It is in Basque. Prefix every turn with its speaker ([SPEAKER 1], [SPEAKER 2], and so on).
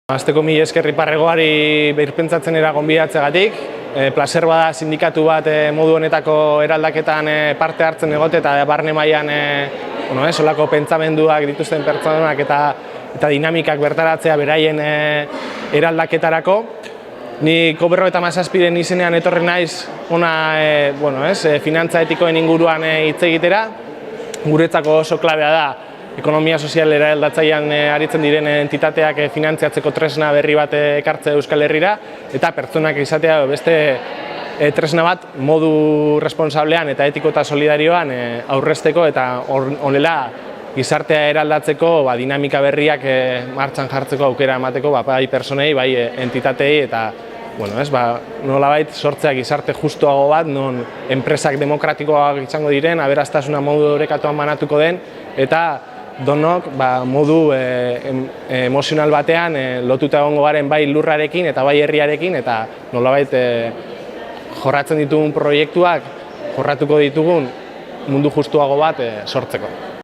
[SPEAKER 1] Azteko mila esker Iparregoari birpentsatzen gonbidatzegatik. Plazer bada sindikatu bat modu honetako eraldaketan parte hartzen egote eta barne mailan solako pentsamenduak dituzten pertsonak eta dinamikak bertaratzea beraien eraldaketarako. Ni COP57 izenean etorri naiz hona finantza etikoen inguruan hitz egitera. Guretzako oso klabea da ekonomia sozial eraldatzailean aritzen diren entitateak finantziatzeko tresna berri bat ekartzea Euskal Herrira eta pertsonak izatea beste tresna bat modu responsablean eta etiko eta solidarioan aurrezteko eta honela gizartea eraldatzeko dinamika berriak martxan jartzeko aukera emateko bai pertsonei, bai entitatei eta nolabait sortzea gizarte justuago bat, non enpresak demokratikoak izango diren, aberastasuna modu orekatuan banatuko den eta donok modu emozional batean lotuta egongo garen bai lurrarekin eta bai herriarekin eta nolabait jorratzen ditugun proiektuak jorratuko ditugun mundu justuago bat sortzeko.